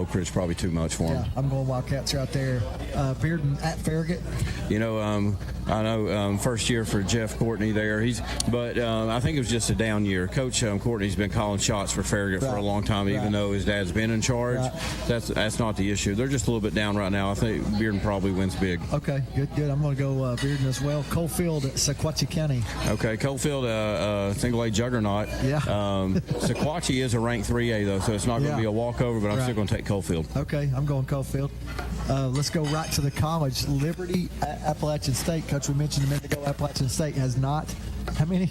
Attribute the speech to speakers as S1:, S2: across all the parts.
S1: Oak Ridge probably too much for him.
S2: Yeah, I'm going Wildcats right there. Bearden at Farragut.
S1: You know, I know first year for Jeff Courtney there. But I think it was just a down year. Coach Courtney's been calling shots for Farragut for a long time, even though his dad's been in charge. That's not the issue. They're just a little bit down right now. I think Bearden probably wins big.
S2: Okay, good. I'm going to go Bearden as well. Coalfield at Sequatchie County.
S1: Okay, Coalfield, single A juggernaut.
S2: Yeah.
S1: Sequatchie is a ranked 3A though, so it's not going to be a walkover. But I'm still going to take Coalfield.
S2: Okay, I'm going Coalfield. Let's go right to the college. Liberty at Appalachian State. Coach, we mentioned a minute ago, Appalachian State has not. How many?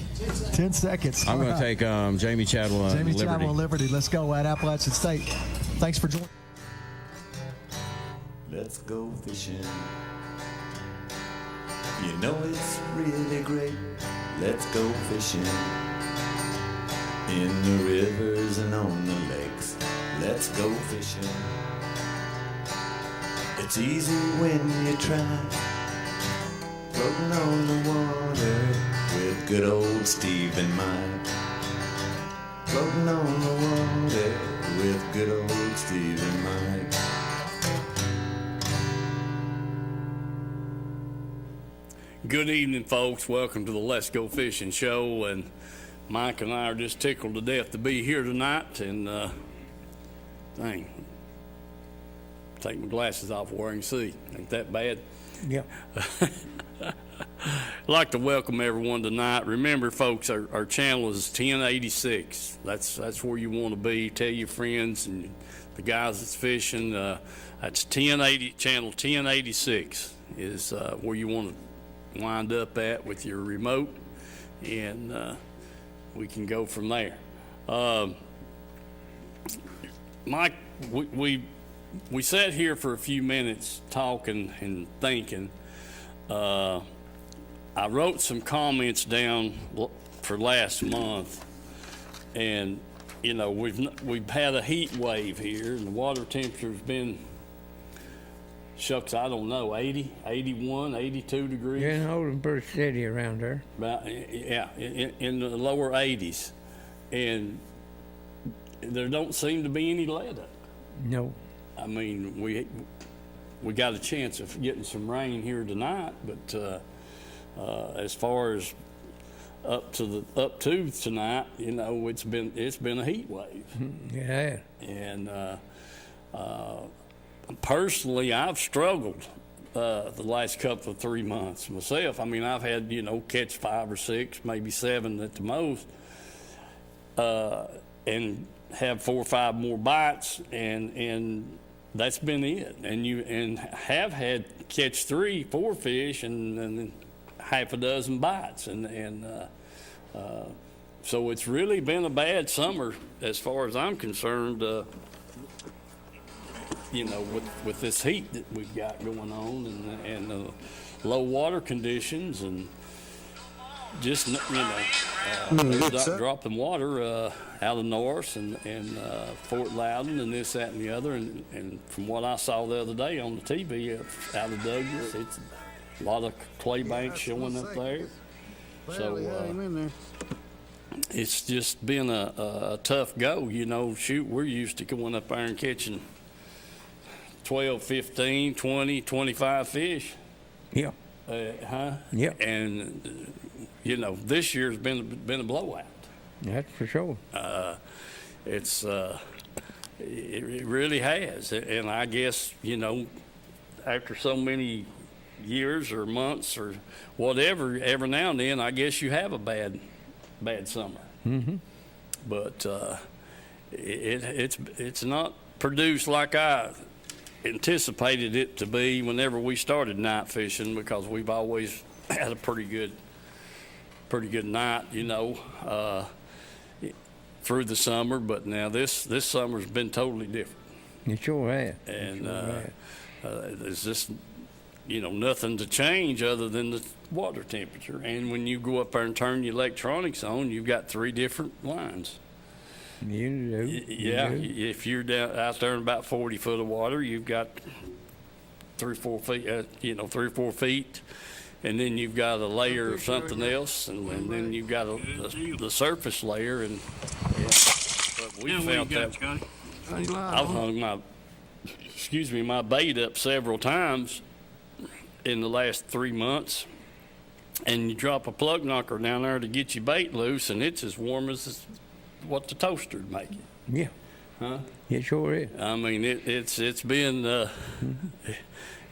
S2: 10 seconds.
S1: I'm going to take Jamie Chadwell and Liberty.
S2: Jamie Chadwell and Liberty. Let's go at Appalachian State. Thanks for joining.
S3: Let's go fishing. You know it's really great. Let's go fishing. In the rivers and on the lakes. Let's go fishing. It's easy when you try. Floating on the water with good old Steve in mind. Floating on the water with good old Steve in mind.
S4: Good evening, folks. Welcome to the Let's Go Fishing Show. And Mike and I are just tickled to death to be here tonight. And, take my glasses off where I can see. Ain't that bad?
S5: Yeah.
S4: I'd like to welcome everyone tonight. Remember, folks, our channel is 1086. That's where you want to be. Tell your friends and the guys that's fishing. That's channel 1086 is where you want to wind up at with your remote, and we can go from there. Mike, we sat here for a few minutes talking and thinking. I wrote some comments down for last month, and you know we've had a heat wave here, and the water temperature's been, shucks, I don't know, 80, 81, 82 degrees.
S5: You're holding pretty steady around there.
S4: About, yeah, in the lower 80s, and there don't seem to be any let up.
S5: No.
S4: I mean, we got a chance of getting some rain here tonight, but as far as up to tonight, you know, it's been a heat wave.
S5: Yeah.
S4: And personally, I've struggled the last couple of 3 months myself. I mean, I've had, you know, catch 5 or 6, maybe 7 at the most, and have 4 or 5 more bites, and that's been it. And have had catch 3, 4 fish and half a dozen bites, and so it's really been a bad summer as far as I'm concerned. You know, with this heat that we've got going on, and low water conditions, and just, you know, dropping water out of Norris and Fort Loudon and this, that, and the other. And from what I saw the other day on the TV out of Douglas, it's a lot of clay banks showing up there. So it's just been a tough go. You know, shoot, we're used to going up there and catching 12, 15, 20, 25 fish.
S5: Yeah.
S4: Yeah. And you know, this year's been a blowout.
S5: That's for sure.
S4: It really has, and I guess, you know, after so many years or months or whatever, every now and then, I guess you have a bad summer.
S5: Mm-hmm.
S4: But it's not produced like I anticipated it to be whenever we started night fishing, because we've always had a pretty good night, you know, through the summer. But now this summer's been totally different.
S5: It sure has.
S4: And there's just, you know, nothing to change other than the water temperature. And when you go up there and turn your electronics on, you've got 3 different lines.
S5: You do.
S4: Yeah,
S5: you do.
S4: if you're out there in about 40 foot of water, you've got 3 or 4 feet, 3 or 4 feet, and then you've got a layer of something else, and then you've got the surface layer, and but we found that I've hung excuse me, my bait up several times in the last 3 months, and you drop a plug knocker down there to get your bait loose, and it's as warm as what the toaster'd make it.
S5: Yeah.
S4: Huh?
S5: It sure is.
S4: I mean, it's been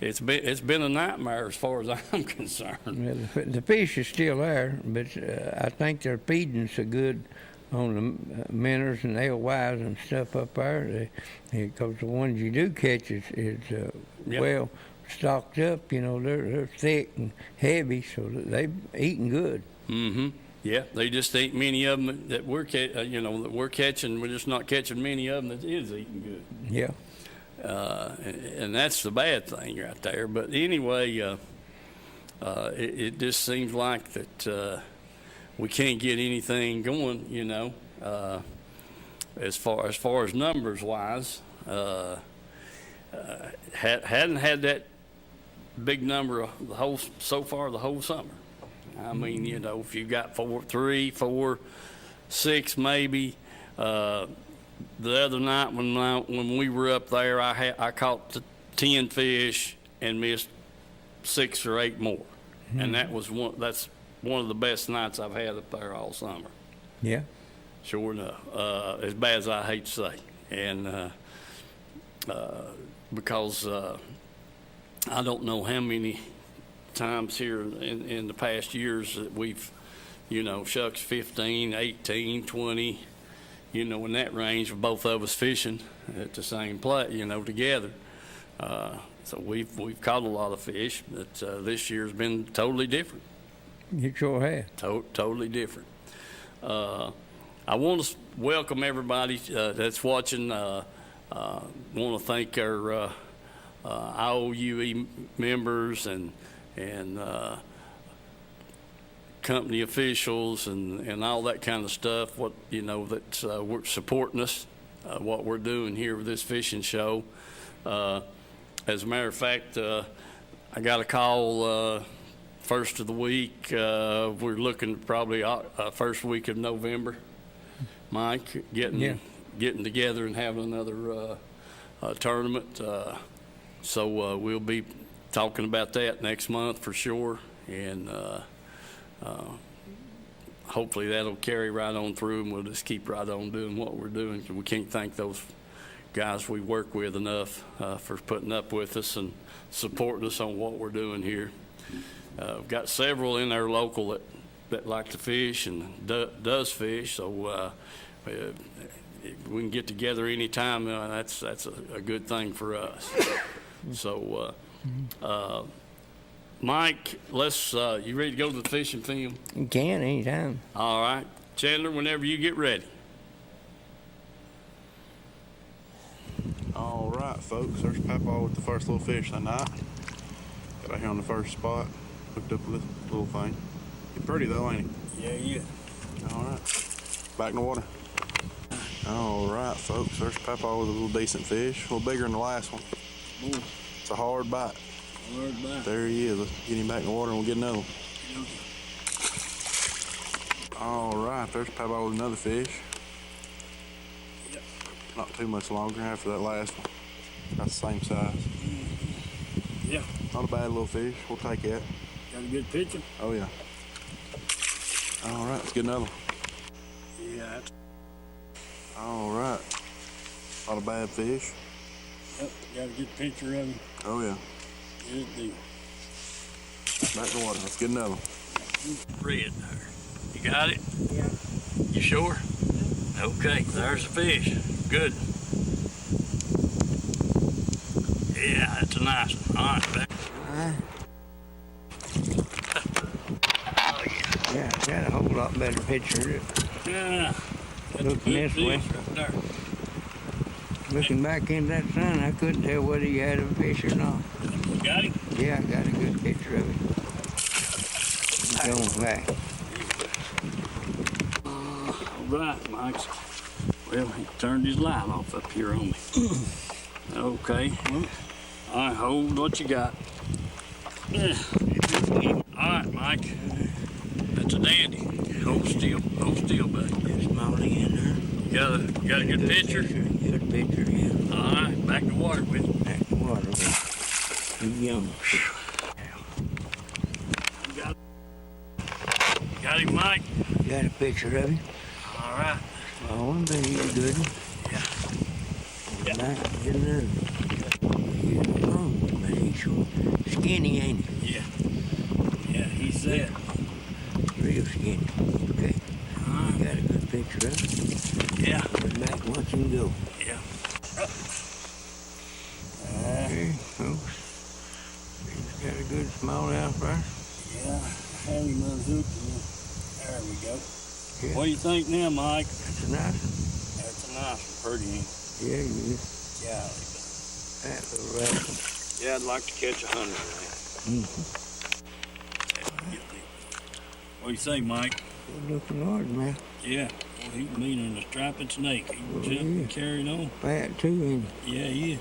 S4: it's been a nightmare as far as I'm concerned.
S5: Well, the fish is still there, but I think they're feeding so good on the minnows and alewives and stuff up there. Because the ones you do catch is
S4: Yep.
S5: well stocked up. You know, they're thick and heavy, so they eating good.
S4: Mm-hmm. Yeah, they just ain't many of them that we're catching. We're just not catching many of them that is eating good.
S5: Yeah.
S4: And that's the bad thing right there. But anyway, it just seems like that we can't get anything going. You know, as far as numbers wise, hadn't had that big number of the whole summer. I mean, you know, if you got 3, 4, 6 maybe. The other night when we were up there, I caught 10 fish and missed 6 or 8 more, and that's one of the best nights I've had up there all summer.
S5: Yeah.
S4: Sure enough, as bad as I hate to say, and because I don't know how many times here in the past years that we've, you know, shucks 15, 18, 20. You know, in that range of both of us fishing at the same place, you know, together. So we've caught a lot of fish, but this year's been totally different.
S5: You sure have.
S4: Totally different. I want to welcome everybody that's watching. Want to thank our IOUE members and company officials and all that kind of stuff, what, you know, that's we're supporting us, what we're doing here with this fishing show. As a matter of fact, I got a call first of the week. We're looking probably first week of November, Mike, getting together and having another tournament. So we'll be talking about that next month for sure, and hopefully that'll carry right on through, and we'll just keep right on doing what we're doing. We can't thank those guys we work with enough for putting up with us and supporting us on what we're doing here. We've got several in our local that like to fish and does fish, so if we can get together anytime, that's a good thing for us. So Mike, let's. You ready to go to the fishing field?
S5: You can anytime.
S4: All right, Chandler. Whenever you get ready.
S6: All right, folks. There's Papa with the first little fish that night. Got out here on the first spot. Hooked up with this little thing. He's pretty though, ain't he?
S4: Yeah.
S6: All right. Back in the water. All right, folks. There's Papa with a little decent fish. A little bigger than the last one.
S4: Ooh.
S6: It's a hard bite.
S4: Hard bite.
S6: There he is. Let's get him back in the water and we'll get another one. All right, there's Papa with another fish.
S4: Yep.
S6: Not too much longer after that last one. About the same size.
S4: Yeah.
S6: Not a bad little fish. We'll take that.
S4: Got a good picture?
S6: Oh, yeah. All right, let's get another one.
S4: Yeah.
S6: All right. Not a bad fish.
S4: Yep. Got a good picture of him.
S6: Oh, yeah.
S4: Good deal.
S6: Back in the water. Let's get another one.
S4: Red there. You got it? Yeah. You sure? Okay, there's the fish. Good. Yeah, that's a nice one. All right, back. Oh, yeah.
S5: Yeah, got a whole lot better picture.
S4: Yeah. That's
S5: Looking
S4: a good
S5: this way.
S4: fish right there.
S5: Looking back in that sun, I couldn't tell whether he had a fish or not.
S4: You got him?
S5: Yeah, I got a good picture of him. Going back.
S4: All right, Mike. Well, he turned his light off up here on me. Okay. All right, hold what you got. Yeah. All right, Mike. That's a dandy. Hold still, buddy.
S5: There's Molly in there.
S4: You got a good picture?
S5: Good picture, yeah.
S4: All right, back to water with you.
S5: Back to water with you. He's young.
S4: Got him, Mike?
S5: Got a picture of him.
S4: All right.
S5: Small one, but he's a good one.
S4: Yeah.
S5: Back, get another one. He's long, but he's so skinny, ain't he?
S4: Yeah. Yeah, he said.
S5: Real skinny. Okay.
S4: All right.
S5: Got a good picture of him.
S4: Yeah.
S5: Put back and watch him go.
S4: Yeah.
S5: Okay, folks. He's got a good small out there.
S4: Yeah. Have him unhooked. There we go.
S5: Yeah.
S4: What do you think now, Mike?
S5: That's a nice one.
S4: That's a nice one. Pretty.
S5: Yeah, yeah.
S4: Yeah.
S5: That little rascal.
S4: Yeah, I'd like to catch 100. What do you say, Mike?
S5: Good looking large, man.
S4: Yeah. Well, he's meaner than a striped snake. He
S5: Well,
S4: jumped and
S5: yeah.
S4: carried on.
S5: Fat too, ain't he?
S4: Yeah, he is.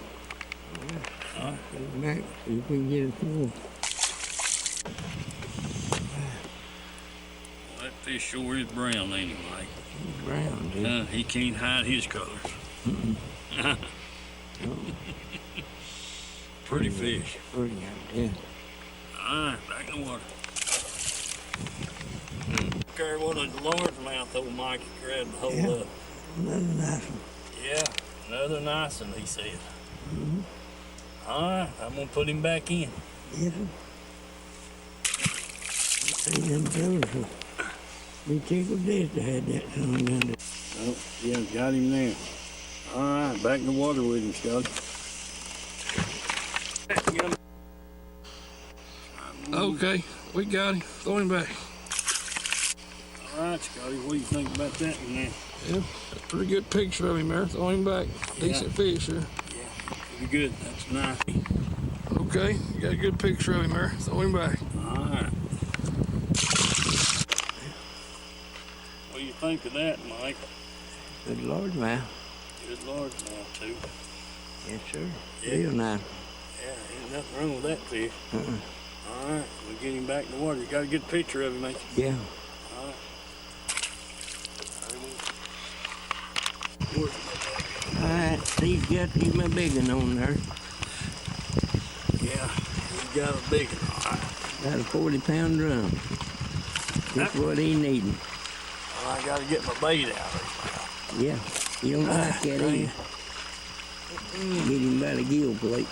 S4: All right.
S5: Go back, see if we can get it full.
S4: That fish sure is brown, ain't he, Mike?
S5: He's brown, dude.
S4: He can't hide his colors. Pretty fish.
S5: Pretty out there.
S4: All right, back in the water. Carry one of the largemouth over Mike. He grabbed the whole
S5: Yeah.
S4: up.
S5: Another nice one.
S4: Yeah, another nice one, he said. All right, I'm going to put him back in.
S5: Yeah. See them fellas will be tickled death to have that son down there.
S4: Oh, yeah, got him there. All right, back in the water with him, Scotty.
S7: Okay, we got him. Throw him back.
S4: All right, Scotty, what do you think about that one there?
S7: Yeah, that's a pretty good picture of him there. Throw him back. Decent fish here.
S4: Yeah, pretty good. That's nice.
S7: Okay, you got a good picture of him there. Throw him back.
S4: All right. What do you think of that, Mike?
S5: Good Lord, man.
S4: Good largemouth, too.
S5: Yes, sir.
S4: Yeah.
S5: Real nice.
S4: Yeah, ain't nothing wrong with that fish.
S5: Uh-uh.
S4: All right, we'll get him back in the water. You got a good picture of him, ain't you?
S5: Yeah.
S4: All right.
S5: All right, Steve's got him a big one on there.
S4: Yeah, he got a big one. All right.
S5: Got a 40-pound drum. That's what he needing.
S4: Well, I got to get my bait out of his mouth.
S5: Yeah. You don't like that either. Get him by the gill plate.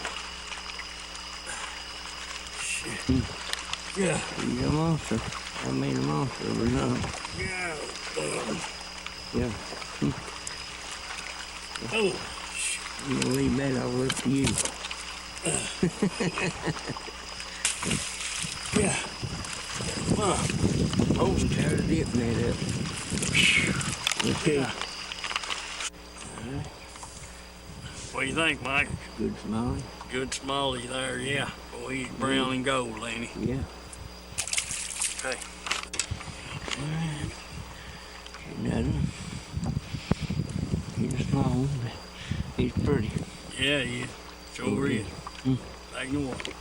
S4: Yeah.
S5: He's a monster. I mean a monster or nothing.
S4: Yeah. Damn.
S5: Yeah.
S4: Oh.
S5: I'm gonna leave that all up to you.
S4: Yeah. Come on.
S5: Oh, I'm tired of dipping that up. Okay.
S4: Yeah. What do you think, Mike?
S5: Good smallie.
S4: Good smallie there, yeah. Boy, he's brown and gold, ain't he?
S5: Yeah.
S4: Okay.
S5: Another one. He's a small one, but he's pretty.
S4: Yeah, he is. Sure is.
S5: Mm.
S4: Back in the water.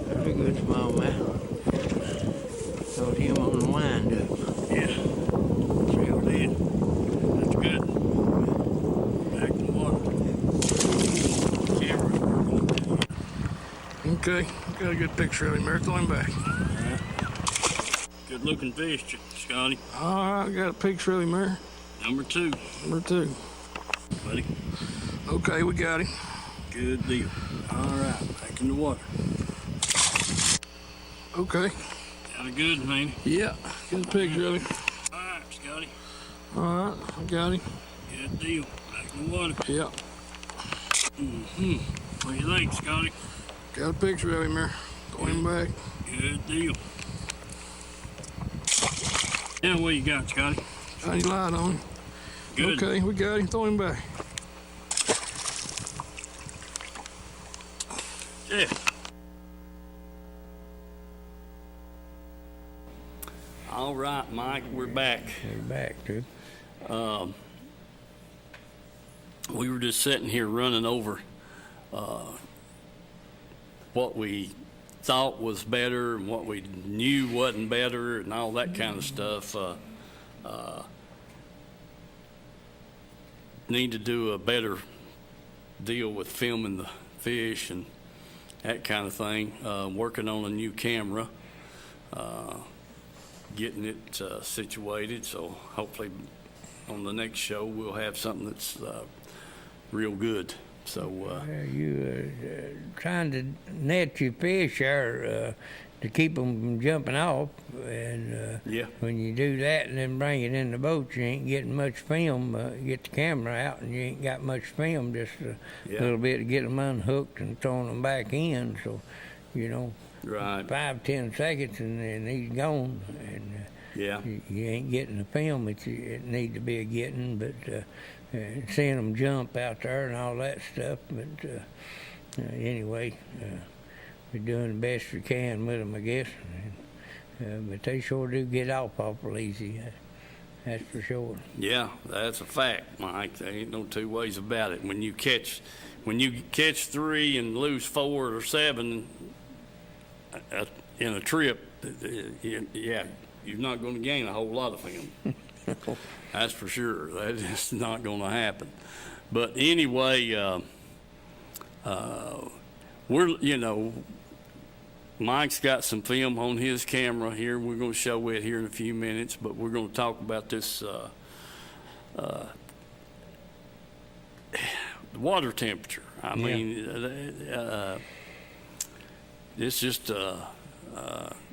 S5: That's a good small man. Got him on the wind up.
S4: Yeah. Sure did. That's good. Back in the water. Camera's working.
S7: Okay, got a good picture of him there. Throw him back.
S4: Yeah. Good looking fish, Scotty.
S7: All right, got a picture of him there.
S4: Number 2,
S7: Number 2.
S4: buddy.
S7: Okay, we got him.
S4: Good deal. All right, back in the water.
S7: Okay.
S4: Got a good one, ain't he?
S7: Yeah, good picture of him.
S4: All right, Scotty.
S7: All right, I got him.
S4: Good deal. Back in the water.
S7: Yeah,
S4: What do you think, Scotty?
S7: got a picture of him there. Throw him back.
S4: Good deal. Now, what you got, Scotty?
S7: Shiny light on him.
S4: Good.
S7: Okay, we got him. Throw him back.
S4: Yeah. All right, Mike, we're back.
S5: They're back, too.
S4: We were just sitting here running over what we thought was better and what we knew wasn't better and all that kind of stuff. need to do a better deal with filming the fish and that kind of thing. Working on a new camera, getting it situated. So hopefully on the next show we'll have something that's real good. So
S5: You trying to net your fish there to keep them from jumping off, and
S4: Yeah.
S5: when you do that and then bring it in the boat, you ain't getting much film. Get the camera out and you ain't got much film, just a
S4: Yeah.
S5: little bit to get them unhooked and throwing them back in. So,
S4: right.
S5: 5-10 seconds and then he's gone, and
S4: Yeah.
S5: you ain't getting the film that it need to be getting, but seeing them jump out there and all that stuff. But anyway, we're doing the best we can with them, I guess. But they sure do get off awful easy. That's for sure.
S4: Yeah, that's a fact, Mike. There ain't no two ways about it. When you catch 3 and lose 4 or 7 in a trip, yeah, you're not going to gain a whole lot of film. That's for sure. That is not going to happen. But anyway, Mike's got some film on his camera here. We're going to show it here in a few minutes, but we're going to talk about this water temperature. I mean, it's just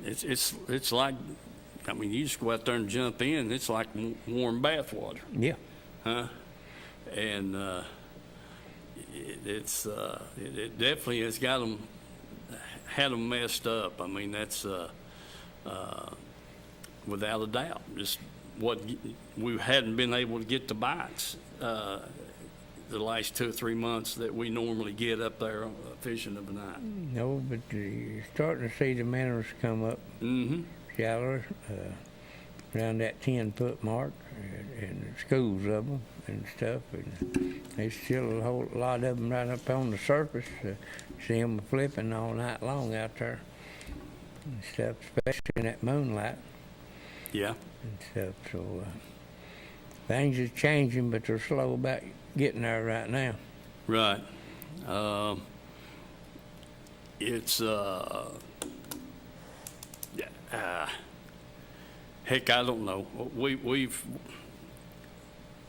S4: it's like, I mean, you just go out there and jump in. It's like warm bath water.
S5: Yeah.
S4: Huh? And it definitely has had them messed up. I mean, that's without a doubt. Just what we hadn't been able to get the bites the last 2 or 3 months that we normally get up there fishing of the night.
S5: No, but you're starting to see the minnows come up shallower, around that 10-foot mark, and schools of them and stuff. And there's still a whole lot of them right up on the surface. See them flipping all night long out there and stuff, especially in that moonlight
S4: Yeah.
S5: and stuff. So things is changing, but they're slow about getting there right now.
S4: Right. It's heck, I don't know.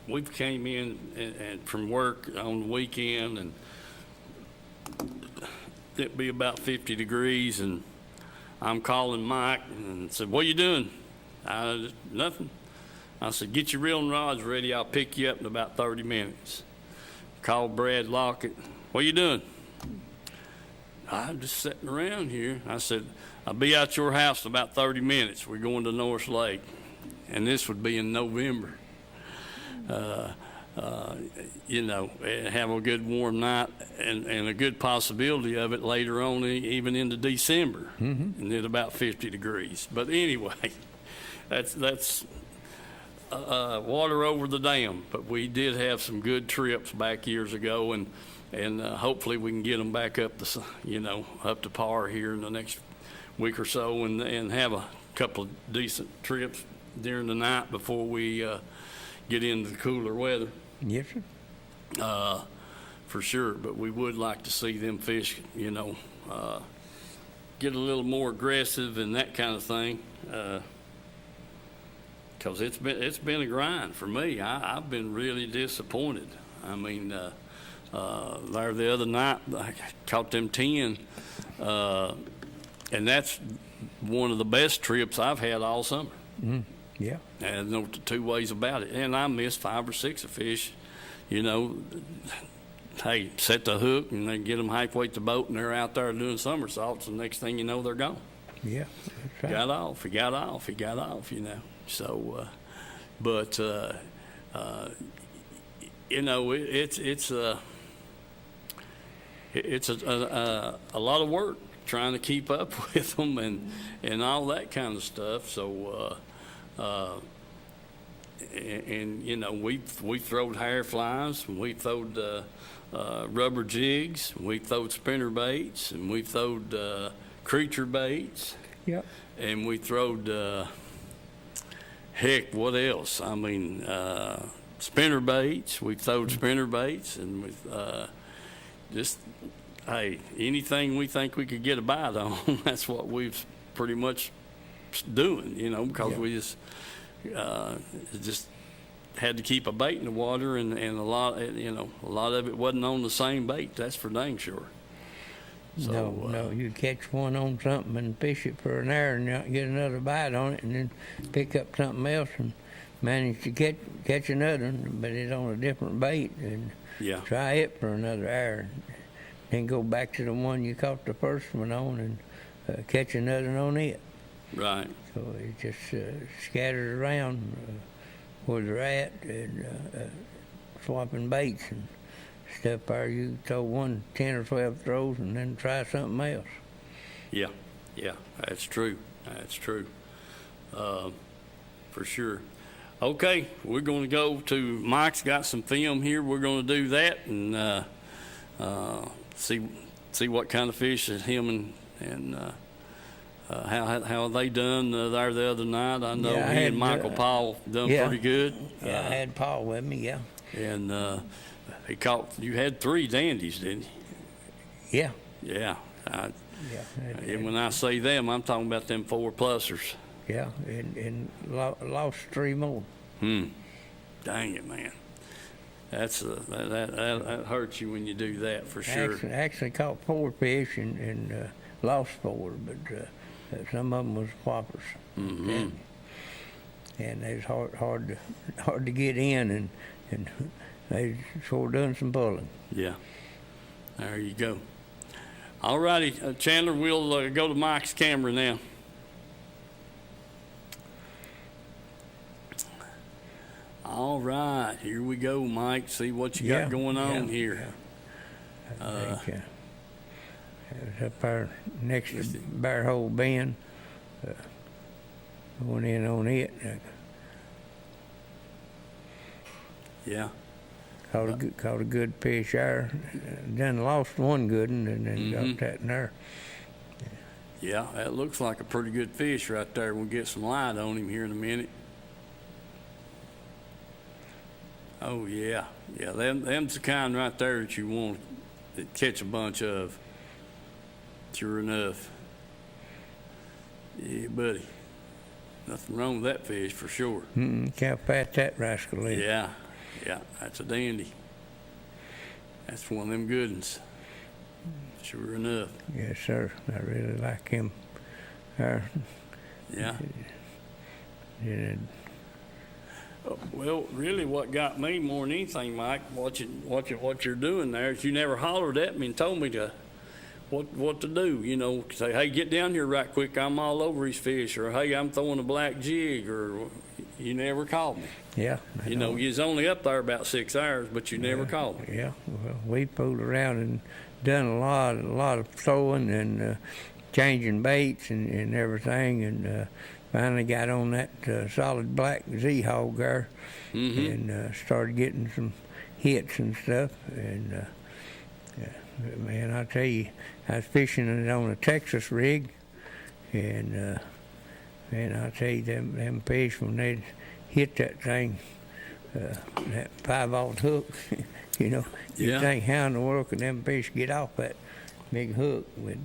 S4: We've came in and from work on the weekend, and it'd be about 50 degrees, and I'm calling Mike and said, "What are you doing?" Nothing. I said, "Get your reeling rods ready. I'll pick you up in about 30 minutes." Called Brad Lockett. "What are you doing?" "I'm just sitting around here." I said, "I'll be at your house in about 30 minutes. We're going to North Lake." And this would be in November. Have a good warm night and a good possibility of it later on, even into December, and at about 50 degrees. But anyway, that's water over the dam. But we did have some good trips back years ago, and hopefully we can get them back up to par here in the next week or so, and have a couple of decent trips during the night before we get into the cooler weather.
S5: Yes, sir.
S4: For sure. But we would like to see them fish, get a little more aggressive and that kind of thing. Because it's been a grind for me. I've been really disappointed. I mean, there the other night I caught them 10, and that's one of the best trips I've had all summer.
S5: Yeah.
S4: And no two ways about it. And I missed 5 or 6 of fish. Hey, set the hook and then get them halfway to the boat, and they're out there doing somersaults. And the next thing you know, they're gone.
S5: Yeah. That's right.
S4: Got off. So, but it's a lot of work trying to keep up with them and all that kind of stuff. So. We throwed hair flies, and we throwed rubber jigs, and we throwed spinner baits, and we throwed creature baits.
S5: Yep.
S4: And we throwed heck, what else? I mean, spinner baits. We've thrown spinner baits, and we've just, hey, anything we think we could get a bite on, that's what we've pretty much doing, because we just had to keep a bait in the water, and a lot of it wasn't on the same bait. That's for dang sure. So,
S5: no, you catch one on something and fish it for an hour and not get another bite on it, and then pick up something else and manage to catch another one, but it's on a different bait, and try it for another hour, then go back to the one you caught the first one on and catch another one on it.
S4: Right.
S5: So it just scatters around where they're at, and swapping baits and stuff there. You throw 10 or 12 throws and then try something else.
S4: Yeah, that's true. That's true. For sure. Okay, we're going to go to Mike's got some film here. We're going to do that and see what kind of fish that him and how they done there the other night. I know he and Michael Paul done pretty good.
S5: Yeah, I had Paul with me. Yeah.
S4: And he caught. You had 3 dandies, didn't you?
S5: Yeah.
S4: Yeah. And when I say them, I'm talking about them 4-plussers.
S5: Yeah, and lost 3 more.
S4: Dang it, man. That's that hurts you when you do that, for sure.
S5: Actually caught 4 fish and lost 4, but some of them was whoppers.
S4: Mm-hmm.
S5: And they was hard to get in, and they sure done some pulling.
S4: Yeah. There you go. All righty, Chandler, we'll go to Mike's camera now. All right, here we go, Mike. See what you got going on here.
S5: I think it was up there next to Bear Hole Bend. Going in on it.
S4: Yeah.
S5: Caught a good fish there. Then lost one good one, and then got that in there.
S4: Yeah, that looks like a pretty good fish right there. We'll get some light on him here in a minute. Oh, yeah. Yeah, them's the kind right there that you want to catch a bunch of. Sure enough. Yeah, buddy. Nothing wrong with that fish for sure.
S5: Can't fat that rascal is.
S4: Yeah, that's a dandy. That's one of them good ones. Sure enough.
S5: Yes, sir. I really like him.
S4: Yeah.
S5: Yeah.
S4: Well, really, what got me more than anything, Mike, what you're doing there is you never hollered at me and told me what to do. Say, hey, get down here right quick. I'm all over these fish, or hey, I'm throwing a black jig, or you never called me.
S5: Yeah.
S4: You was only up there about 6 hours, but you never called me.
S5: Yeah. Well, we pulled around and done a lot of throwing and changing baits and everything, and finally got on that solid black Z-hog there, and started getting some hits and stuff. And man, I tell you, I was fishing it on a Texas rig, and man, I tell you, them fish, when they hit that thing, that 5/0 hook, you think how in the world could them fish get off that big hook? But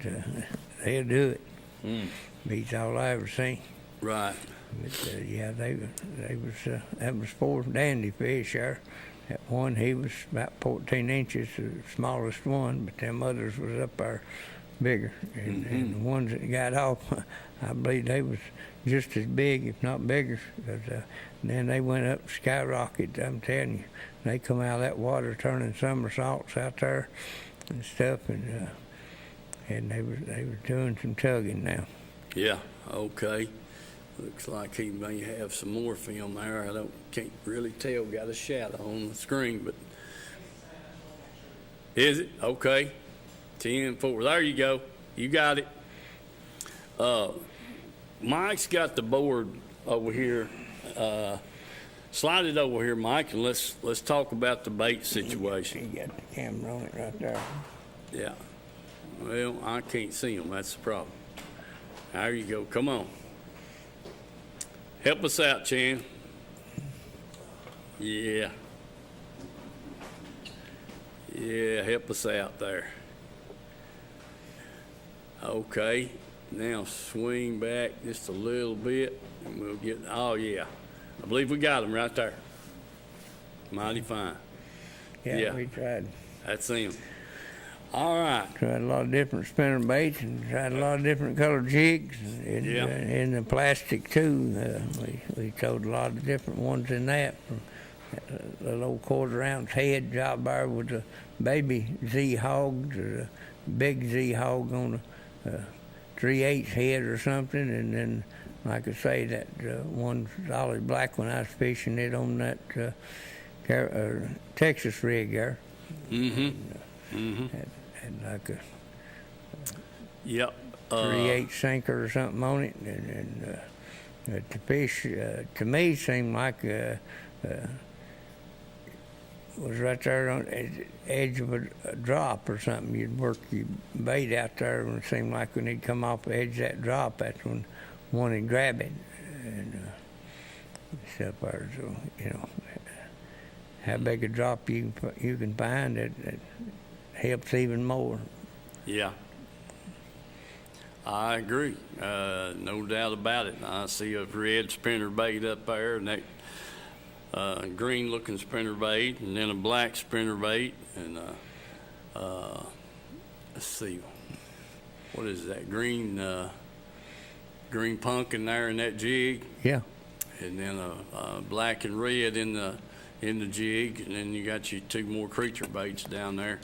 S5: they'll do it. Beats all I ever seen.
S4: Right.
S5: But yeah, that was 4 dandy fish there. That one, he was about 14 inches, the smallest one, but them others was up there bigger. And the ones that got off, I believe they was just as big, if not bigger. Because then they went up, skyrocketed. I'm telling you, they come out of that water turning somersaults out there and stuff, and they was doing some tugging now.
S4: Yeah. Okay. Looks like he may have some more film there. I can't really tell. Got a shadow on the screen, but is it? Okay. 10-4. There you go. You got it. Mike's got the board over here. Slide it over here, Mike, and let's talk about the bait situation.
S5: You got the camera on it right there.
S4: Yeah. Well, I can't see him. That's the problem. There you go. Come on. Help us out, Chan. Yeah. Yeah, help us out there. Okay, now swing back just a little bit and we'll get, oh yeah. I believe we got them right there. Mighty fine.
S5: Yeah, we tried.
S4: That's them. All right.
S5: Tried a lot of different spinner baits and tried a lot of different colored jigs and the plastic too. We towed a lot of different ones in that. From the little quarter-ounce head job bar with the baby Z hog to the big Z hog on a 3/8 head or something, and then like I say, that one solid black one I was fishing it on that Texas rig there. Had like a
S4: Yep.
S5: 3/8 sinker or something on it, and the fish to me seemed like was right there on the edge of a drop or something. You'd work your bait out there, and it seemed like when he'd come off the edge of that drop, that's when one would grab it and stuff there. So how big a drop you can find, it helps even more.
S4: Yeah. I agree. No doubt about it. I see a red spinner bait up there, and that green looking spinner bait, and then a black spinner bait, and let's see, what is that, green pumpkin there in that jig,
S5: Yeah.
S4: and then a black and red in the jig, and then you got your two more creature baits down there.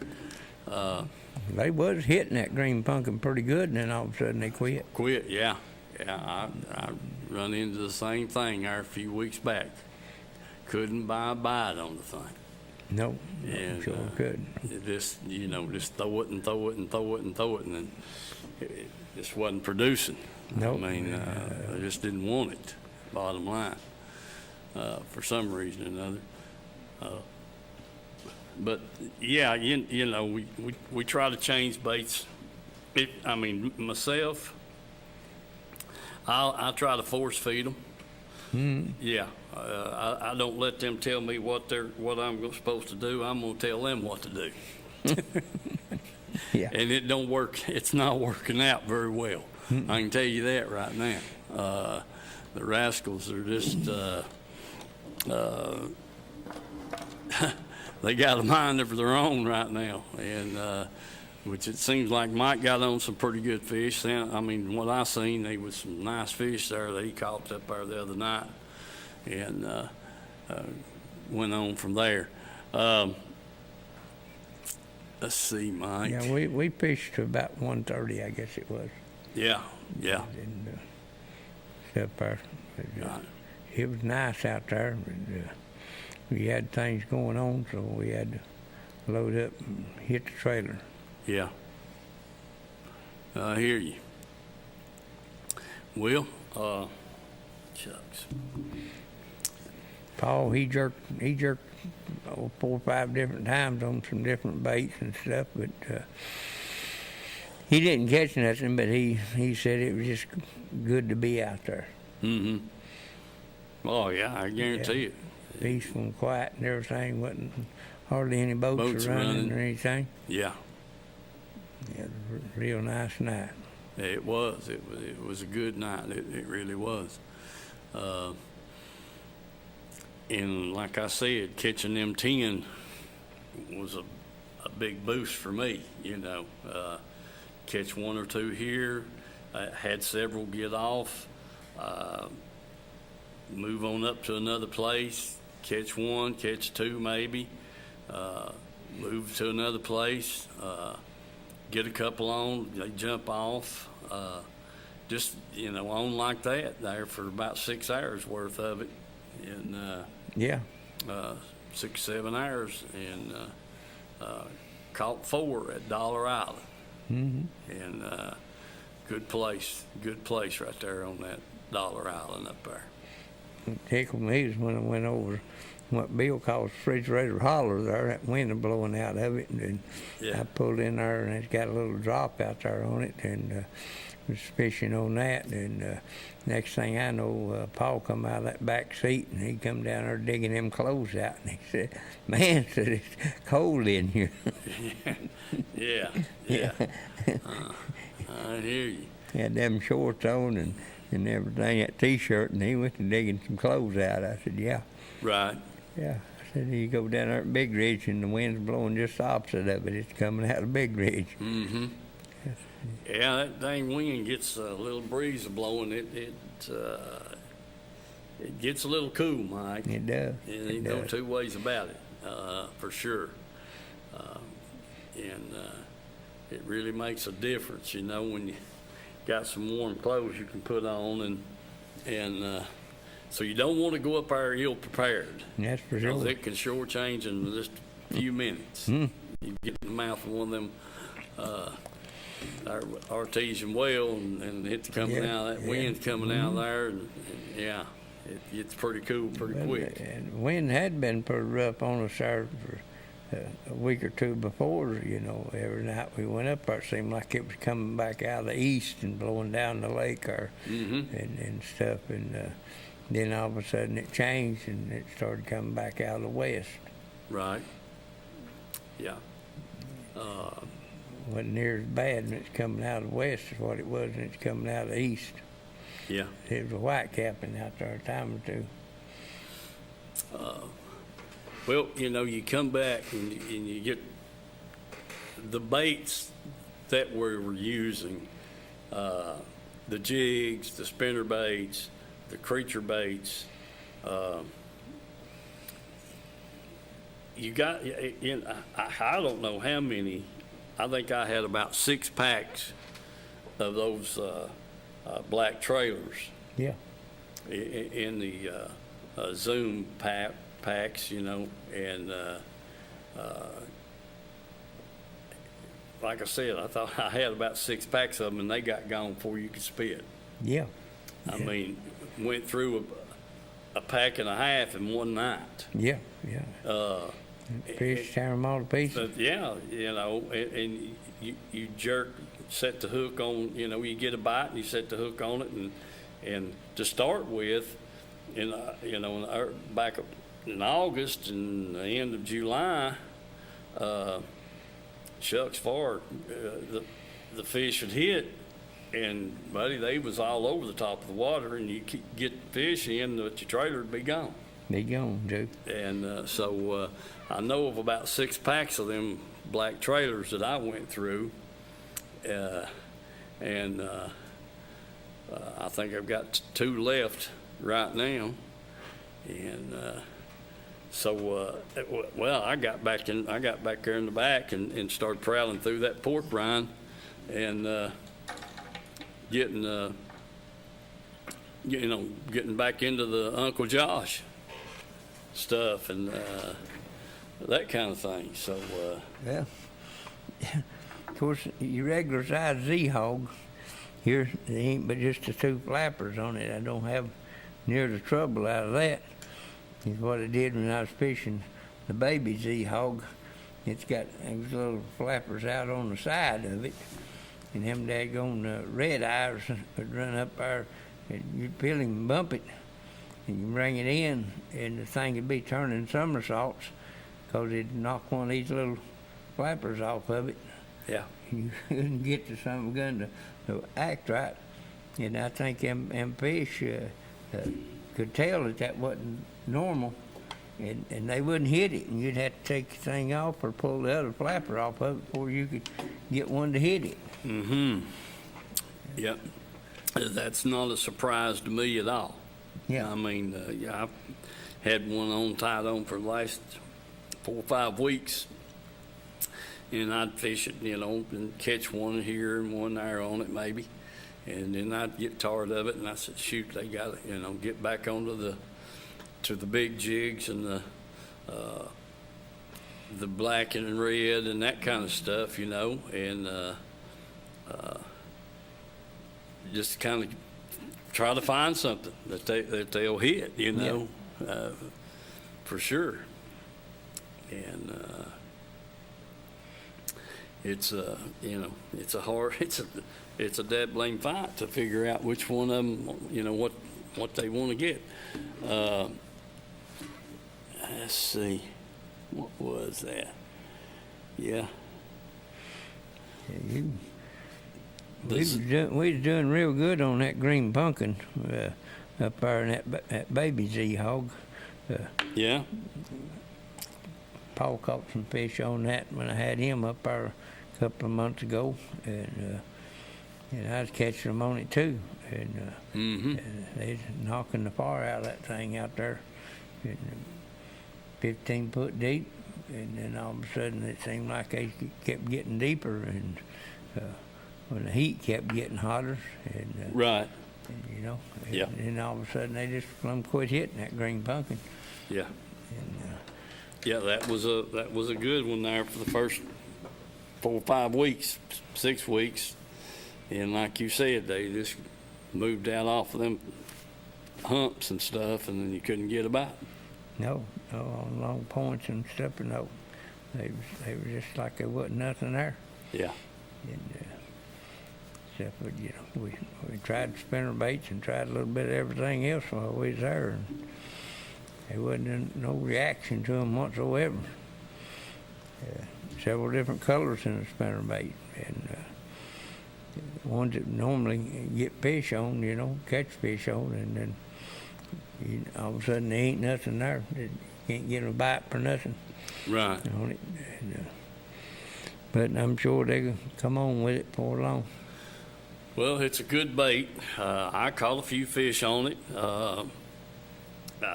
S5: They was hitting that green pumpkin pretty good, and then all of a sudden they quit.
S4: Yeah. I run into the same thing there a few weeks back. Couldn't buy a bite on the thing.
S5: Nope,
S4: And,
S5: sure could.
S4: Just throw it and throw it and throw it and throw it, and then it just wasn't producing.
S5: Nope.
S4: I mean, I just didn't want it, bottom line, for some reason or another. But yeah, we try to change baits. Myself, I try to force feed them. Yeah, I don't let them tell me what I'm supposed to do. I'm gonna tell them what to do.
S5: Yeah.
S4: And it don't work. It's not working out very well. I can tell you that right now. The rascals are just they got a mind of their own right now, and which it seems like Mike got on some pretty good fish. What I seen, there was some nice fish there that he caught up there the other night, and went on from there. Let's see, Mike.
S5: Yeah, we fished to about 1:30, I guess it was.
S4: Yeah.
S5: And stuff there. It was nice out there. And, we had things going on, so we had to load up and hit the trailer.
S4: Yeah. I hear you. Well, shucks.
S5: Paul, he jerked 4 or 5 different times on some different baits and stuff, but he didn't catch nothing, but he said it was just good to be out there.
S4: Mm-hmm. Oh, yeah, I guarantee it.
S5: Peaceful and quiet and everything. Wasn't hardly any boats running or anything.
S4: Yeah.
S5: Yeah, it was a real nice night.
S4: It was. It was a good night. It really was. And like I said, catching them 10 was a big boost for me. Catch 1 or 2 here. I had several get off. Move on up to another place. Catch 1, catch 2 maybe. Move to another place. Get a couple on, they jump off, just on like that there for about 6 hours worth of it, and 6, 7 hours, and caught 4 at Dollar Island, and good place right there on that Dollar Island up there.
S5: What tickled me was when I went over what Bill calls refrigerator holler there, that wind blowing out of it, and I pulled in there, and it's got a little drop out there on it, and was fishing on that, and next thing I know, Paul come out of that back seat, and he come down there digging them clothes out, and he said, "Man," said, "it's cold in here."
S4: Yeah. I hear you.
S5: He had them shorts on and everything, that T-shirt, and he went to digging some clothes out. I said, "Yeah."
S4: Right.
S5: Yeah. I said, "You go down there at Big Ridge, and the wind's blowing just the opposite of it. It's coming out of Big Ridge."
S4: Mm-hmm. Yeah, that dang wind gets a little breeze blowing. It gets a little cool, Mike.
S5: It does.
S4: And ain't no two ways about it, for sure. It really makes a difference, when you got some warm clothes you can put on, and so you don't want to go up there ill prepared.
S5: That's for sure.
S4: 'Cause it can sure change in just a few minutes. You get in the mouth of one of them artesian well, and it's coming out. That wind's coming out there, and yeah, it's pretty cool pretty quick.
S5: And the wind had been pretty rough on us there for a week or two before. Every night we went up there, it seemed like it was coming back out of the east and blowing down the lake and stuff. And then all of a sudden it changed and it started coming back out of the west.
S4: Right. Yeah.
S5: Wasn't near as bad when it's coming out of the west as what it was when it's coming out of the east.
S4: Yeah.
S5: It was a white capping out there a time or two.
S4: Well, you come back and you get the baits that we were using, the jigs, the spinner baits, the creature baits. You got, I don't know how many. I think I had about 6 packs of those black trailers.
S5: Yeah.
S4: In the Zoom packs, and like I said, I thought I had about 6 packs of them, and they got gone before you could spit.
S5: Yeah.
S4: I mean, went through a pack and a half in one night.
S5: Yeah. Fish tear them all to pieces.
S4: But yeah, and you jerk, set the hook on. You get a bite and you set the hook on it, and to start with, back in August and the end of July, shucks far, the fish would hit, and buddy, they was all over the top of the water, and you get the fish in, but your trailer would be gone.
S5: Be gone, Joe.
S4: And so I know of about 6 packs of them black trailers that I went through, and I think I've got 2 left right now. And so, well, I got back there in the back and started prowling through that pork rind and getting back into the Uncle Josh stuff and that kind of thing. So,
S5: yeah. Of course, your regular size Z-Hog, here, there ain't but just the 2 flappers on it. I don't have near the trouble out of that. Is what I did when I was fishing the baby Z-Hog. It's got those little flappers out on the side of it, and them daggone red eyes would run up there, and you'd peel him and bump it, and you bring it in, and the thing would be turning somersaults, because it'd knock one of these little flappers off of it.
S4: yeah.
S5: You couldn't get the some gun to act right, and I think them fish could tell that wasn't normal, and they wouldn't hit it, and you'd have to take the thing off or pull the other flapper off of it before you could get one to hit it.
S4: Yep. That's not a surprise to me at all.
S5: Yeah.
S4: I mean, I've had one tied on for the last 4 or 5 weeks, and I'd fish it, and catch one here and one there on it maybe, and then I'd get tired of it, and I said, shoot, they got to, get back onto the big jigs and the black and red and that kind of stuff, and just kind of try to find something that they'll hit, for sure. And it's it's a hard, it's a dead blame fight to figure out which one of them, what they want to get. Let's see, what was that? Yeah.
S5: We was doing real good on that green pumpkin up there in that baby Z-hog.
S4: Yeah.
S5: Paul caught some fish on that when I had him up there a couple of months ago, and I was catching them on it too. And they's knocking the fire out of that thing out there, and 15 foot deep. And then all of a sudden it seemed like they kept getting deeper, and when the heat kept getting hotter, and
S4: Right.
S5: and,
S4: Yeah.
S5: and then all of a sudden they just quit hitting that green pumpkin.
S4: Yeah.
S5: And,
S4: Yeah, that was a good one there for the first 4 or 5 weeks, 6 weeks, and like you said, they just moved out off of them humps and stuff, and then you couldn't get about.
S5: No, on long points and stuff, and no. They was just like there wasn't nothing there.
S4: Yeah.
S5: And except for, we tried spinner baits and tried a little bit of everything else while we was there, and there wasn't no reaction to them whatsoever. Several different colors in the spinner bait, and the ones that normally get fish on, catch fish on, and then all of a sudden there ain't nothing there. You can't get a bite for nothing
S4: Right.
S5: on it. And, but I'm sure they can come on with it before long.
S4: Well, it's a good bait. I caught a few fish on it. I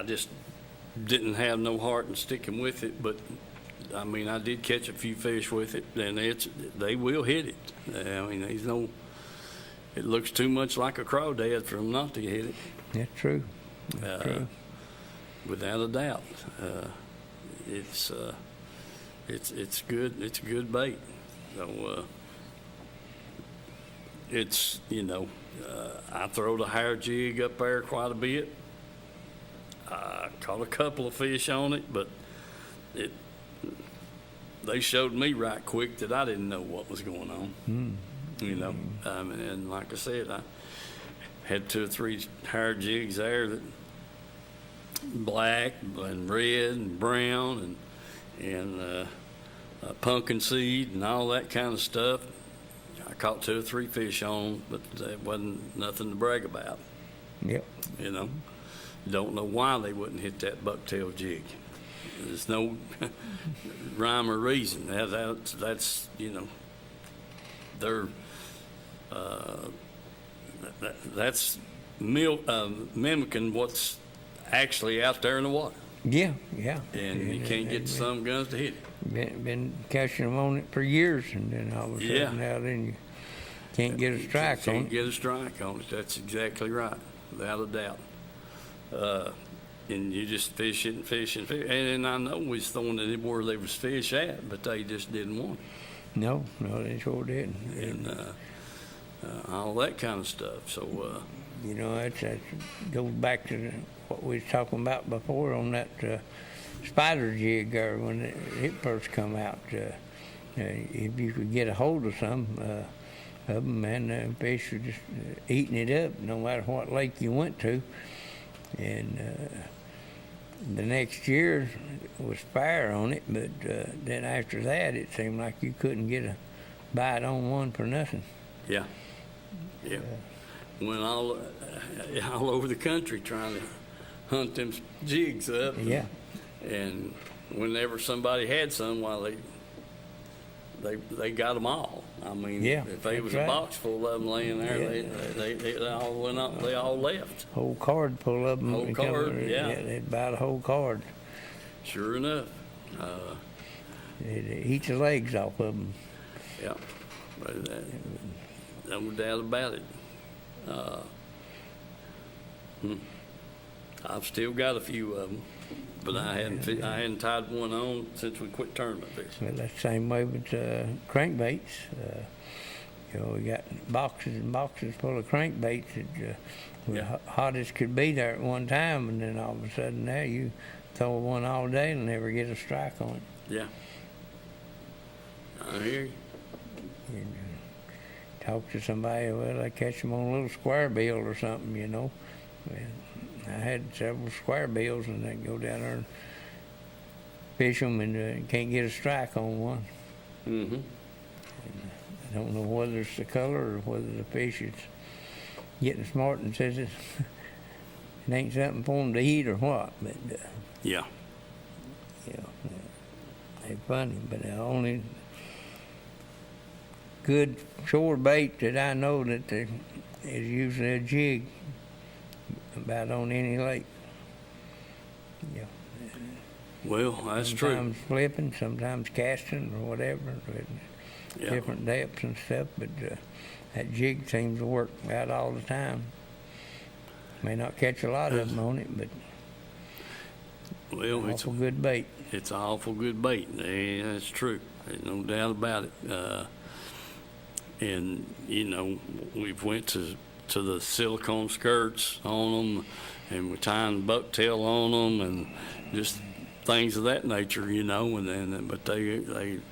S4: just didn't have no heart in sticking with it, but I mean, I did catch a few fish with it, and they will hit it. I mean, it looks too much like a crawdad for them not to hit it.
S5: That's true. That's true.
S4: Without a doubt. It's good. It's a good bait. So I throw the hair jig up there quite a bit. I caught a couple of fish on it, but they showed me right quick that I didn't know what was going on. And like I said, I had 2 or 3 hair jigs there that black and red and brown and pumpkin seed and all that kind of stuff. I caught 2 or 3 fish on, but it wasn't nothing to brag about.
S5: Yep.
S4: Don't know why they wouldn't hit that bucktail jig. There's no rhyme or reason. That's they're that's mimicking what's actually out there in the water.
S5: Yeah.
S4: And you can't get some guns to hit it.
S5: Been catching them on it for years, and then all of a sudden now then you can't get a strike on
S4: Can't
S5: it.
S4: get a strike on it. That's exactly right, without a doubt. And you just fish it and fish and fish. And I know we was throwing it where there was fish at, but they just didn't want it.
S5: No, they sure didn't.
S4: And all that kind of stuff. So,
S5: that goes back to what we was talking about before on that spider jig there when it first come out. If you could get a hold of some of them, and fish were just eating it up no matter what lake you went to. And the next year was fire on it, but then after that it seemed like you couldn't get a bite on one for nothing.
S4: yeah. Went all over the country trying to hunt them jigs up.
S5: Yeah.
S4: And whenever somebody had some, they got them all. I mean, if there was a box full of them laying there, they all went up. They all left.
S5: Whole card full of them.
S4: Whole card,
S5: They'd buy the whole card.
S4: Sure enough.
S5: It eats the legs off of them.
S4: Yeah. But no doubt about it. I've still got a few of them, but I hadn't tied one on since we quit tournament fishing.
S5: Well, that's the same way with crankbaits. We got boxes and boxes full of crankbaits that were hot as could be there at one time, and then all of a sudden now you throw one all day and never get a strike on it.
S4: Yeah. I hear you.
S5: And talk to somebody, well, I catch them on a little square bill or something, you know. And I had several square bills, and I'd go down there and fish them, and can't get a strike on one.
S4: Mm-hmm.
S5: I don't know whether it's the color or whether the fish is getting smart and says it ain't something for them to eat or what. But
S4: Yeah.
S5: you know, they're funny. But the only good shore bait that I know that there is usually a jig about on any lake. Yeah.
S4: Well, that's true.
S5: Sometimes flipping, sometimes casting or whatever, at
S4: Yeah.
S5: different depths and stuff. But that jig seems to work out all the time. May not catch a lot of them on it, but
S4: Well, it's
S5: awful good bait.
S4: It's awful good bait. Yeah, that's true. There's no doubt about it. And you know, we've went to the silicone skirts on them, and we're tying bucktail on them, and just things of that nature, you know. And then, but they've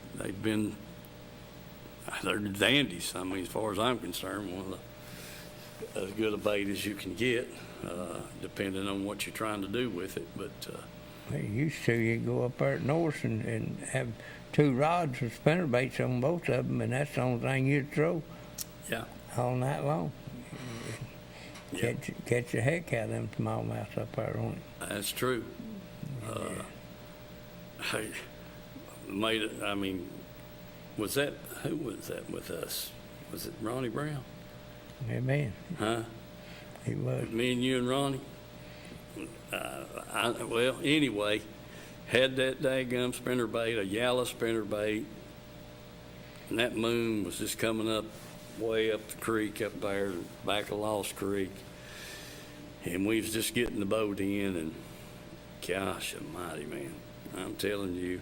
S4: been, they're dandies. I mean, as far as I'm concerned, one of the as good a bait as you can get, depending on what you're trying to do with it. But
S5: Well, you used to, you'd go up there at North and have 2 rods with spinner baits on both of them, and that's the only thing you'd throw
S4: yeah,
S5: all night long.
S4: yeah,
S5: Catch the heck out of them smallmouths up there on it.
S4: that's true. Hey, made it. I mean, who was that with us? Was it Ronnie Brown?
S5: Yeah, man,
S4: Huh?
S5: he was.
S4: Me and you and Ronnie? Well, anyway, had that daggum spinnerbait, a yellow spinnerbait, and that moon was just coming up way up the creek up there, back of Lost Creek. And we was just getting the boat in, and gosh almighty, man, I'm telling you,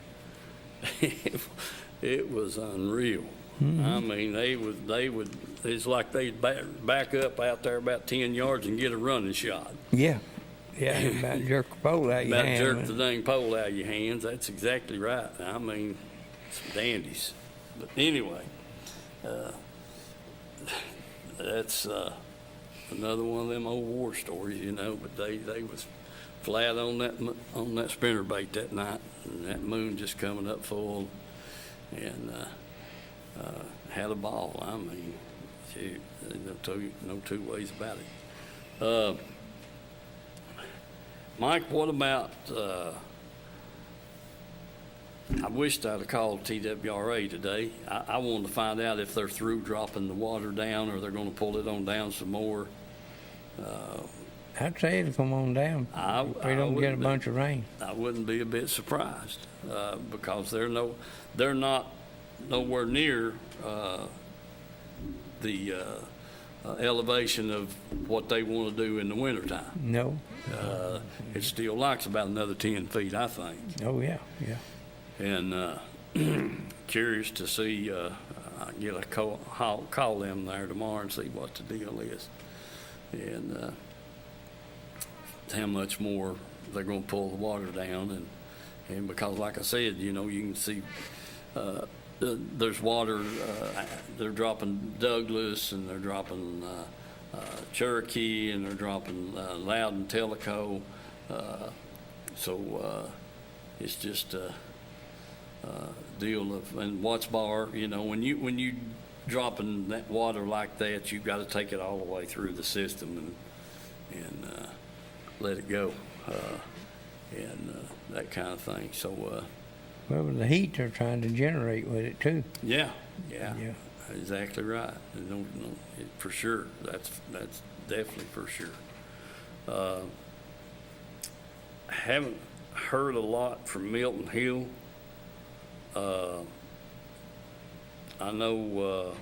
S4: it was unreal. I mean, they would, it's like they'd back up out there about 10 yards and get a running shot.
S5: Yeah. Yeah, about jerk the pole out of your
S4: About
S5: hand.
S4: jerk the dang pole out of your hands. That's exactly right. I mean, some dandies. But anyway, that's another one of them old war stories, you know. But they was flat on that spinnerbait that night, and that moon just coming up full, and had a ball. I mean, shoot, no two ways about it. Mike, what about, I wished I'd have called TWRA today. I wanted to find out if they're through dropping the water down, or they're going to pull it on down some more.
S5: I'd say it'll come on down if we don't get a bunch of rain.
S4: I wouldn't be a bit surprised, because they're not nowhere near the elevation of what they want to do in the wintertime.
S5: No.
S4: It still likes about another 10 feet, I think.
S5: Oh, yeah, yeah.
S4: And curious to see, I'll get a call them there tomorrow and see what the deal is. And how much more they're going to pull the water down. And because, like I said, you know, you can see there's water, they're dropping Douglas, and they're dropping Cherokee, and they're dropping Loudon, Tellico. So it's just a deal of, and Watts Bar, you know, when you dropping that water like that, you've got to take it all the way through the system and let it go, and that kind of thing. So
S5: Well, with the heat they're trying to generate with it too.
S4: yeah,
S5: Yeah.
S4: exactly right. No, for sure. That's definitely for sure. Haven't heard a lot from Milton Hill. I know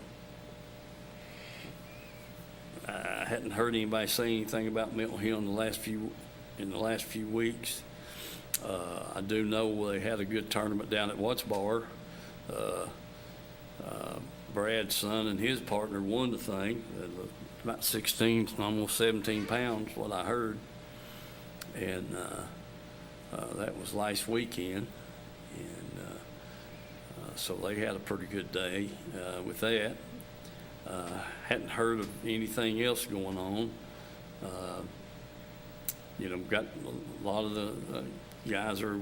S4: I hadn't heard anybody say anything about Milton Hill in the last few weeks. I do know they had a good tournament down at Watts Bar. Brad's son and his partner won the thing, about 16, almost 17 pounds, what I heard. And that was last weekend. And So they had a pretty good day with that. Hadn't heard of anything else going on. Got a lot of the guys are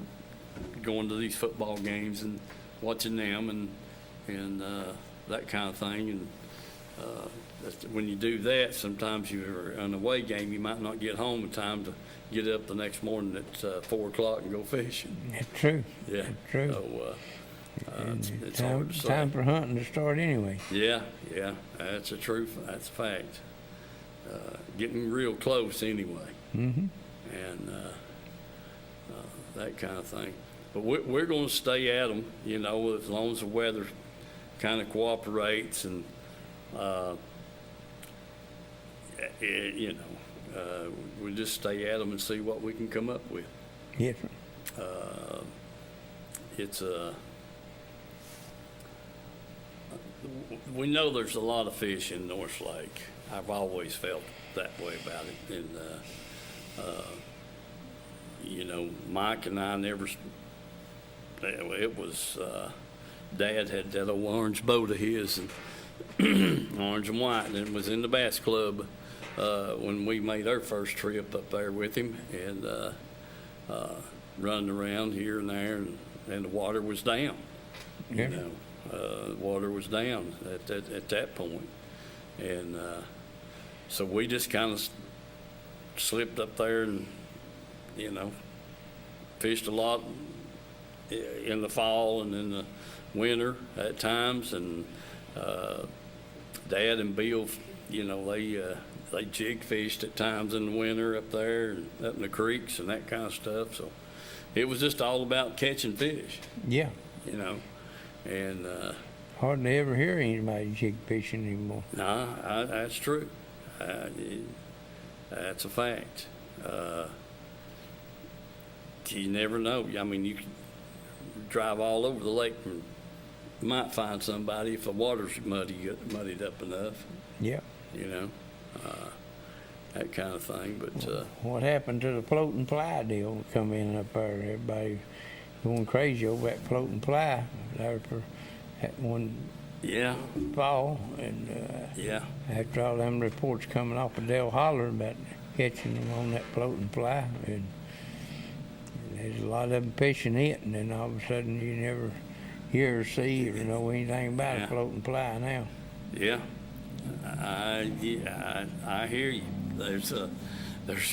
S4: going to these football games and watching them and that kind of thing. And when you do that, sometimes you're on a away game, you might not get home in time to get up the next morning at 4 o'clock and go fishing.
S5: That's true.
S4: Yeah.
S5: That's true.
S4: So, it's
S5: time,
S4: hard to say.
S5: time for hunting to start anyway.
S4: Yeah, that's a truth. That's a fact. Getting real close anyway.
S5: Mm-hmm.
S4: And that kind of thing. But we're going to stay at them, as long as the weather kind of cooperates and, we'll just stay at them and see what we can come up with.
S5: Yes.
S4: We know there's a lot of fish in North Lake. I've always felt that way about it. And, Mike and I never, it was, Dad had that old orange boat of his, and orange and white, and it was in the Bass Club when we made our first trip up there with him, and running around here and there, and the water was down.
S5: Yeah.
S4: Water was down at that point. And so we just kind of slipped up there and, fished a lot in the fall and in the winter at times. And Dad and Bill, they jig fished at times in the winter up there and up in the creeks and that kind of stuff. So it was just all about catching fish.
S5: Yeah.
S4: And
S5: hardly ever hear anybody jig fishing anymore.
S4: no, that's true. That's a fact. You never know. I mean, you can drive all over the lake and you might find somebody if the water's muddied up enough.
S5: Yeah.
S4: That kind of thing. But
S5: What happened to the floating ply deal come in up there? Everybody going crazy over that floating ply there for that one
S4: yeah,
S5: fall. And
S4: yeah,
S5: after all them reports coming off of Del Holler about catching them on that floating fly, and there's a lot of them fishing it, and then all of a sudden you never hear or see or know anything about
S4: Yeah.
S5: a floating fly now.
S4: yeah. I hear you. There's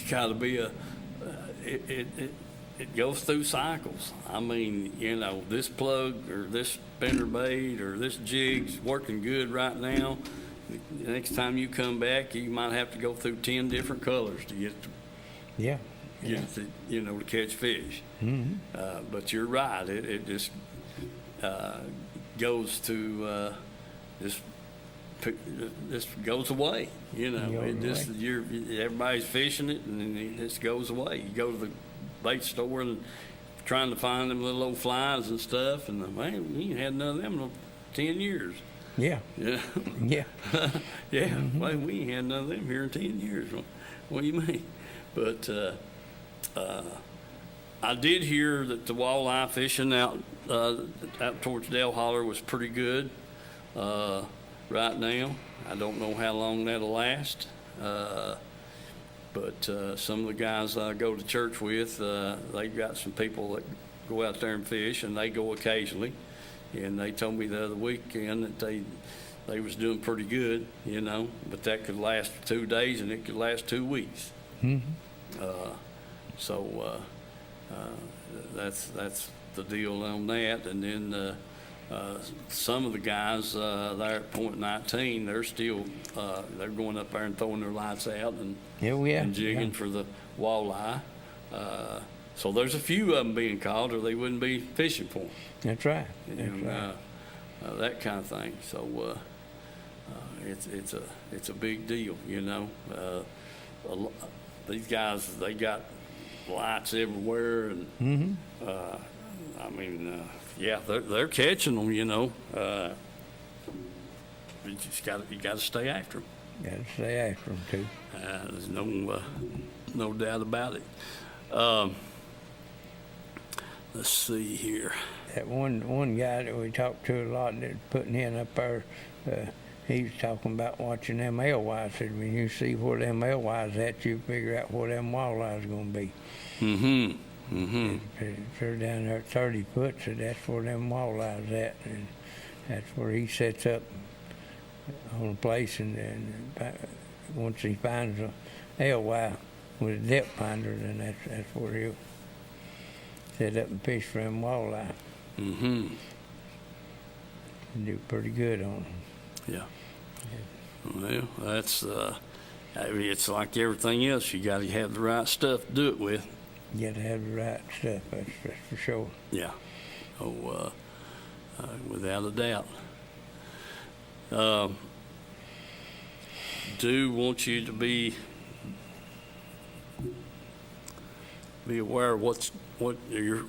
S4: got to be it goes through cycles. I mean, this plug or this spinner bait or this jig's working good right now. The next time you come back, you might have to go through 10 different colors to get
S5: Yeah.
S4: to catch fish.
S5: Mm-hmm.
S4: But you're right. It just goes to this goes away. Everybody's fishing it, and then it just goes away. You go to the bait store and trying to find them little old flies and stuff, and man, we ain't had none of them in 10 years.
S5: Yeah.
S4: Yeah.
S5: Yeah.
S4: Yeah. Mm-hmm. Well, we ain't had none of them here in 10 years. What do you mean? But I did hear that the walleye fishing out towards Del Holler was pretty good right now. I don't know how long that'll last. But some of the guys I go to church with, they've got some people that go out there and fish, and they go occasionally. And they told me the other weekend that they was doing pretty good, but that could last 2 days and it could last 2 weeks.
S5: Mm-hmm.
S4: So that's the deal on that. And then some of the guys there at Point 19, they're still they're going up there and throwing their lights out and and jigging for the walleye. So there's a few of them being caught, or they wouldn't be fishing for them.
S5: That's right.
S4: That kind of thing. So it's a big deal, These guys, they got lights everywhere, and
S5: Mm-hmm.
S4: I mean, they're catching them, You just got to stay after them.
S5: Got to stay after them too.
S4: There's no doubt about it. Let's see here.
S5: that one guy that we talked to a lot that's putting in up there, he was talking about watching them alewives. Said when you see where them alewives at, you figure out where them walleyes going to be. If they're down there at 30 foot, so that's where them walleyes at, and that's where he sets up on a place, and once he finds a alewife with a depth finder, then that's where he'll set up and fish for them walleye. And do pretty good on them.
S4: Yeah. Well, that's, I mean, it's like everything else. You got to have the right stuff to do it with.
S5: You got to have the right stuff, that's for sure.
S4: Yeah. Oh, without a doubt. Do want you to be aware of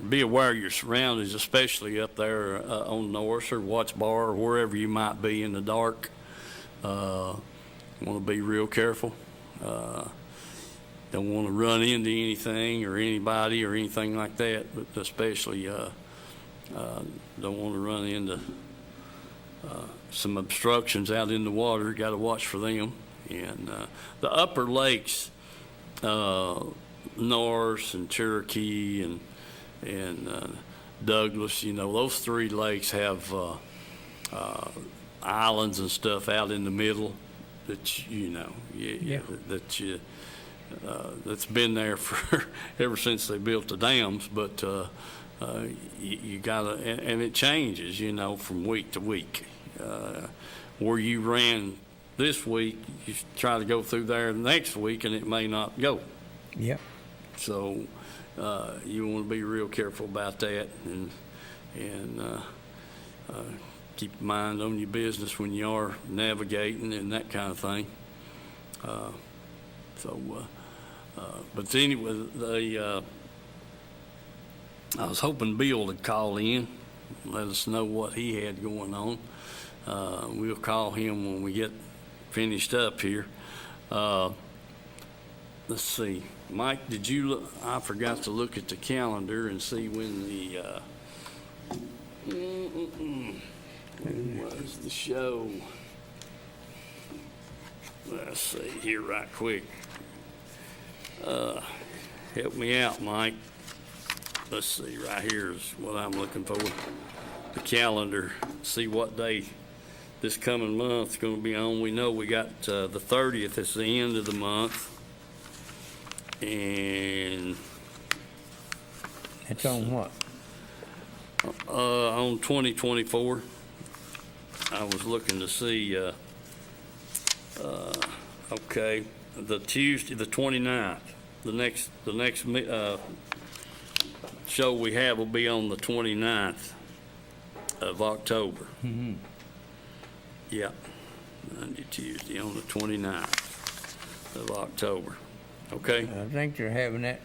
S4: be aware of your surroundings, especially up there on the north or Watts Bar or wherever you might be in the dark. Want to be real careful. Don't want to run into anything or anybody or anything like that, but especially don't want to run into some obstructions out in the water. Got to watch for them. And the upper lakes, Norris and Cherokee and Douglas, you know, those three lakes have islands and stuff out in the middle that that's been there for ever since they built the dams. But you gotta, and it changes, you know, from week to week. Where you ran this week, you try to go through there the next week, and it may not go.
S5: Yep.
S4: So you want to be real careful about that, and keep your mind on your business when you are navigating and that kind of thing. But anyway, I was hoping Bill would call in, let us know what he had going on. We'll call him when we get finished up here. Let's see. Mike, did you look? I forgot to look at the calendar and see when the when was the show? Let's see here right quick. Help me out, Mike. Let's see, right here is what I'm looking for. The calendar. See what day this coming month is going to be on. We know we got the 30th. It's the end of the month. And
S5: It's on what?
S4: on 2024. I was looking to see, okay, the Tuesday, the 29th. The next show we have will be on the 29th of October. Yeah, Monday, Tuesday on the 29th of October. Okay?
S5: I think they're having that,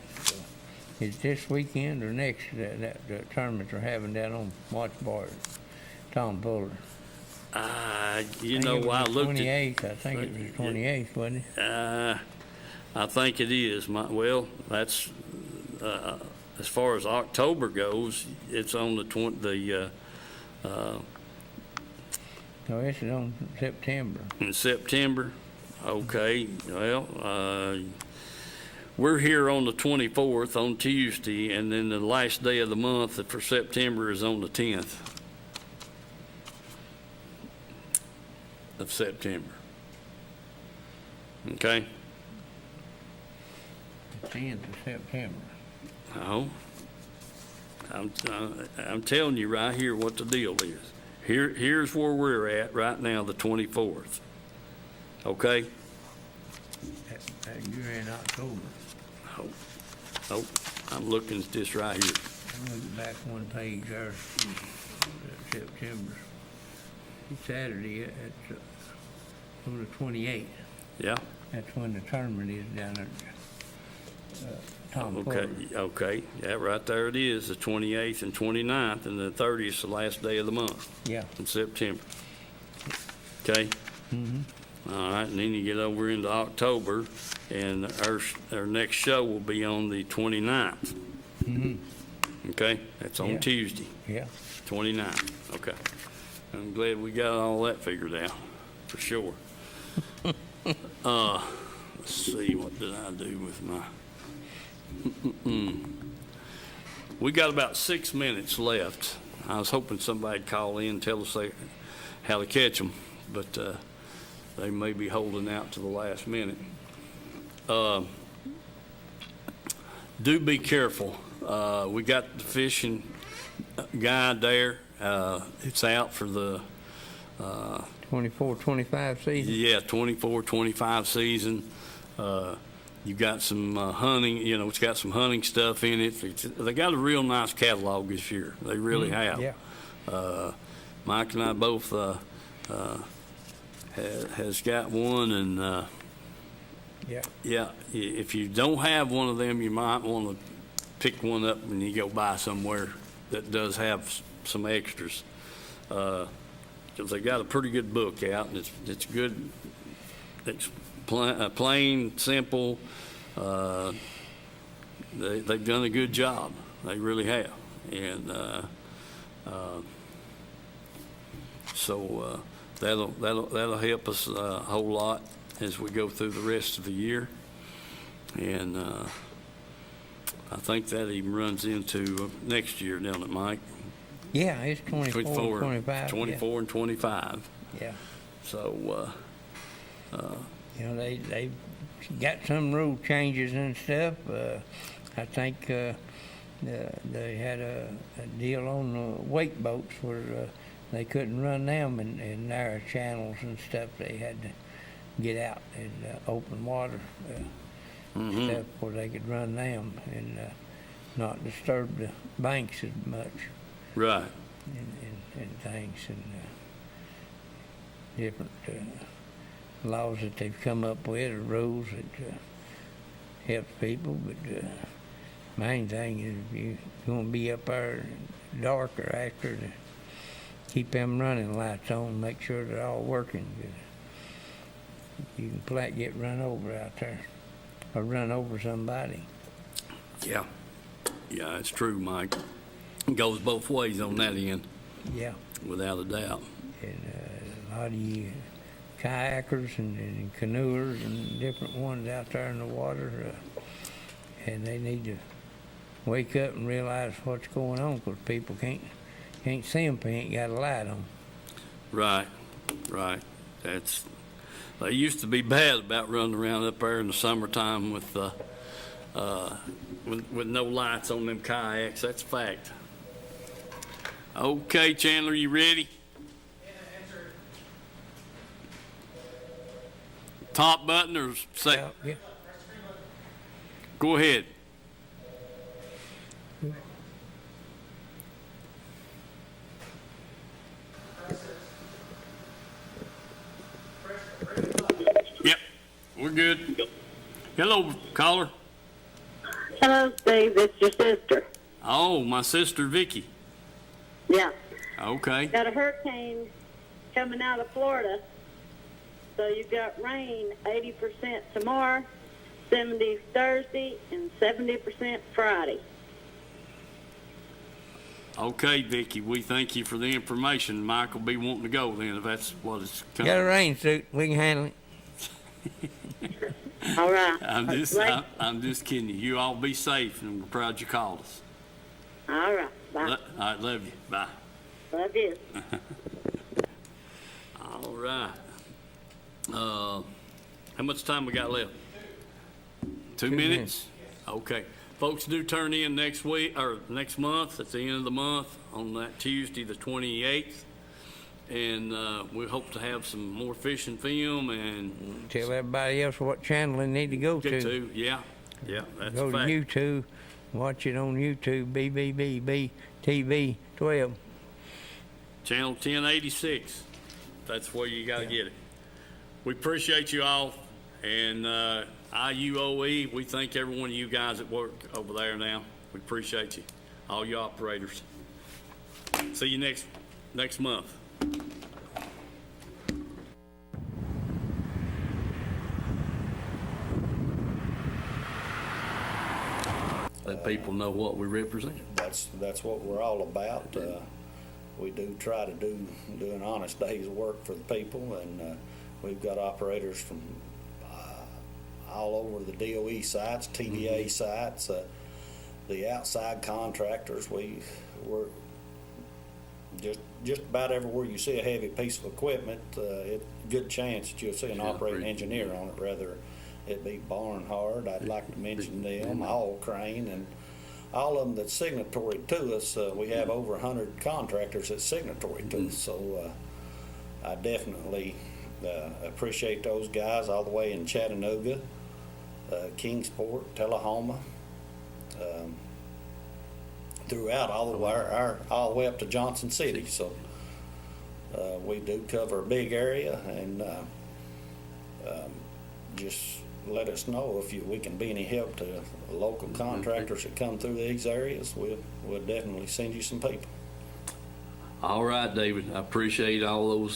S5: is this weekend or next, that the tournaments are having that on Watts Bar, Tom Fuller.
S4: You know, I looked at.
S5: 28th, I think it was the 28th, wasn't it?
S4: I think it is. Well, that's as far as October goes. It's on the
S5: No, it's on September.
S4: in September. Okay. Well, we're here on the 24th on Tuesday, and then the last day of the month for September is on the 10th of September. Okay.
S5: The 10th of September.
S4: No. I'm telling you right here what the deal is. Here's where we're at right now, the 24th. Okay?
S5: You're in October.
S4: Oh, I'm looking at this right here.
S5: I'm looking back one page there, September. It's Saturday, it's on the 28th.
S4: Yeah?
S5: That's when the tournament is down there. Tom Fuller.
S4: Okay. Yeah, right there it is, the 28th and 29th, and the 30th is the last day of the month.
S5: Yeah.
S4: In September. Okay? All right, and then you get over into October, and our next show will be on the 29th. Okay, that's on
S5: Yeah.
S4: Tuesday,
S5: Yeah.
S4: 29. Okay. I'm glad we got all that figured out, for sure. Let's see, what did I do with my... We got about 6 minutes left. I was hoping somebody'd call in and tell us how to catch them, but they may be holding out to the last minute. Do be careful. We got the fishing guide there. It's out for the
S5: 24-25 season.
S4: yeah, 24-25 season. You got some hunting, it's got some hunting stuff in it. They got a real nice catalog this year. They really have.
S5: Yeah.
S4: Mike and I both has got one, and
S5: Yeah.
S4: if you don't have one of them, you might want to pick one up when you go by somewhere that does have some extras. Because they got a pretty good book out, and it's good. It's plain, simple. They've done a good job. They really have, and so that'll help us a whole lot as we go through the rest of the year. And I think that even runs into next year, doesn't it, Mike?
S5: Yeah, it's 24 25.
S4: 24 and 25.
S5: Yeah.
S4: So,
S5: They got some rule changes and stuff. I think they had a deal on the wake boats where they couldn't run them in narrow channels and stuff. They had to get out in open water stuff where they could run them and not disturb the banks as much.
S4: right.
S5: And things and different laws that they've come up with or rules that help people. But main thing is if you're going to be up there dark or after to keep them running lights on, make sure they're all working. You can flat get run over out there or run over somebody.
S4: Yeah. Yeah, it's true, Mike. It goes both ways on that end,
S5: Yeah.
S4: without a doubt.
S5: And a lot of you kayakers and canoers and different ones out there in the water, and they need to wake up and realize what's going on, because people can't see them if they ain't got a light on.
S4: Right. They used to be bad about running around up there in the summertime with no lights on them kayaks. That's a fact. Okay, Chandler, you ready? Top button or second?
S5: Yeah.
S4: Go ahead. Yep, we're good. Hello, caller.
S8: Hello, Steve. It's your sister.
S4: Oh, my sister Vicky.
S8: Yeah.
S4: Okay.
S8: Got a hurricane coming out of Florida. So you've got rain 80% tomorrow, 70 Thursday, and 70% Friday.
S4: Okay, Vicky, we thank you for the information. Mike will be wanting to go then if that's what it's coming.
S5: Got a rain suit. We can handle it.
S8: All right.
S4: I'm just kidding you. You all be safe, and we're proud you called us.
S8: All right. Bye.
S4: All right, love you. Bye.
S8: Love you.
S4: All right. How much time we got left? 2 minutes? Okay. Folks, do turn in next week or next month at the end of the month on that Tuesday, the 28th. And we hope to have some more fishing film and
S5: Tell everybody else what channel they need to go
S4: get
S5: to.
S4: to. Yeah, that's
S5: Go
S4: a
S5: to
S4: fact.
S5: YouTube, watch it on YouTube, BBBB TV 12.
S4: Channel 1086. That's where you got to get it. We appreciate you all. And IUOE, we thank every one of you guys that work over there now. We appreciate you, all you operators. See you next month.
S3: Let
S4: people know what we represent.
S9: That's what we're all about. We do try to do an honest day's work for the people, and we've got operators from all over the DOE sites, TVA sites, the outside contractors. We're just about everywhere you see a heavy piece of equipment, good chance that you'll see an operating engineer on it, whether it be Barnhard. I'd like to mention them, All Crane, and all of them that's signatory to us. We have over 100 contractors that's signatory to us, so I definitely appreciate those guys all the way in Chattanooga, Kingsport, Tullahoma, throughout all the way up to Johnson City. So we do cover a big area, and just let us know if we can be any help to local contractors that come through these areas. We'll definitely send you some people.
S4: All right, David. I appreciate all those